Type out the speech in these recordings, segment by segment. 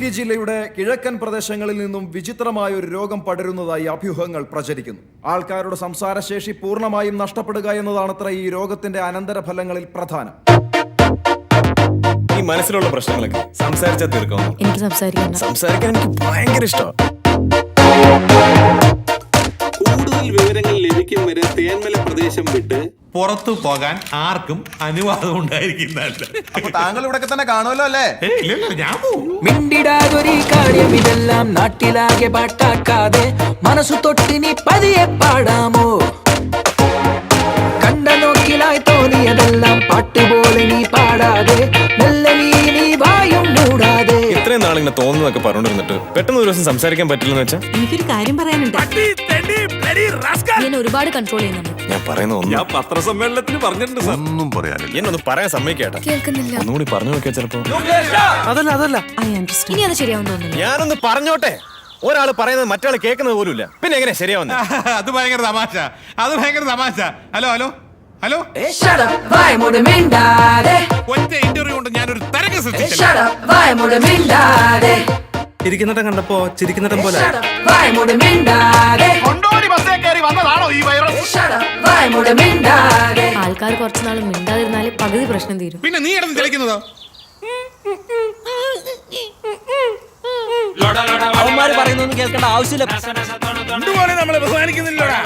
ഇടുക്കി ജില്ലയുടെ കിഴക്കൻ പ്രദേശങ്ങളിൽ നിന്നും വിചിത്രമായ ഒരു രോഗം പടരുന്നതായി അഭ്യൂഹങ്ങൾ പ്രചരിക്കുന്നു. ആൾക്കാരുടെ സംസാരശേഷി പൂർണ്ണമായും നഷ്ടപ്പെടുക എന്നതാണത്ര ഈ രോഗത്തിന്റെ അനന്തരഫലങ്ങളിൽ പ്രധാനം. ഈ മനസ്സിലുള്ള പ്രശ്നങ്ങളൊക്കെ സംസാരിച്ചാൽ തീർക്കാവുന്നു. എനിക്ക് സംസാരിക്കാൻ എനിക്ക് ഭയങ്കര ഇഷ്ടമാണ്. കൂടുതൽ വിവരങ്ങൾ ലഭിക്കും വരെ തേന്മല പ്രദേശം വിട്ട് പുറത്തു പോകാൻ ആർക്കും അനുവാദം ഉണ്ടായിരിക്കുന്നതല്ല. താങ്കൾ ഇവിടെ തന്നെ കാണുമല്ലോ അല്ലേ? ഞാൻ പോവും. മിണ്ടിടാതൊരു കാര്യം ഇതെല്ലാം നാട്ടിലാകെ പാട്ടാക്കാതെ മനസ്സു തൊട്ട് നീ പതിയെ പാടാമോ? കണ്ട നോക്കിലായി തോന്നിയതെല്ലാം പാട്ടുപോലെ നീ പാടാതെ മെല്ലെ നീ വായും മൂടാതെ. ഇത്രയും നാളിങ്ങനെ തോന്നുന്നതൊക്കെ പറഞ്ഞിരുന്നിട്ട് പെട്ടെന്ന് ഒരു ദിവസം സംസാരിക്കാൻ പറ്റില്ലെന്ന് വെച്ചാൽ എനിക്കൊരു കാര്യം പറയാനുണ്ട്. ഞാൻ ഒരുപാട് കൺട്രോൾ ചെയ്യുന്നുണ്ട്. ഞാൻ പറയുന്ന ഞാൻ പത്രസമ്മേളനത്തിന് പറഞ്ഞിട്ടുണ്ട് സാർ. ഒന്നും പറയാനില്ല. എന്നൊന്ന് പറയാൻ സമ്മതിക്കേട്ടാ. കേൾക്കുന്നില്ല. ഒന്നുകൂടി പറഞ്ഞു നോക്കിയാ ചിലപ്പോ. അതല്ല ഇനി അത് ശരിയാവും തോന്നുന്നു. ഞാനൊന്ന് പറഞ്ഞോട്ടെ. ഒരാൾ പറയുന്നത് മറ്റാൾ കേൾക്കുന്നത് പോലും ഇല്ല. പിന്നെ എങ്ങനെ ശരിയാവുന്നത്? അത് ഭയങ്കര തമാശ. ഹലോ ഒറ്റ ഇന്റർവ്യൂ കൊണ്ട് ഞാനൊരു തരംഗം സൃഷ്ടിച്ചു. ഇരിക്കുന്നിടം കണ്ടപ്പോ ചിരിക്കുന്നിടം പോലെ ആൾക്കാർ കുറച്ചുനാൾ മിണ്ടാതിരുന്നാല് പകുതി പ്രശ്നം തീരും. പിന്നെ നീ ഇടന്ന് തെളിക്കുന്നതോ? അവന്മാര് പറയുന്നൊന്നും കേൾക്കേണ്ട ആവശ്യമില്ല. ഇതുപോലെ നമ്മളെ ബഹുമാനിക്കുന്നില്ലടാ.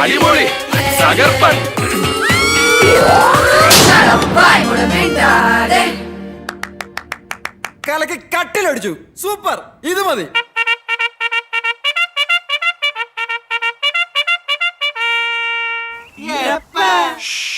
അടിപൊളി തകർപ്പൻ. കലക്ക് കട്ടിലടിച്ചു. സൂപ്പർ, ഇത് മതി. Yeah.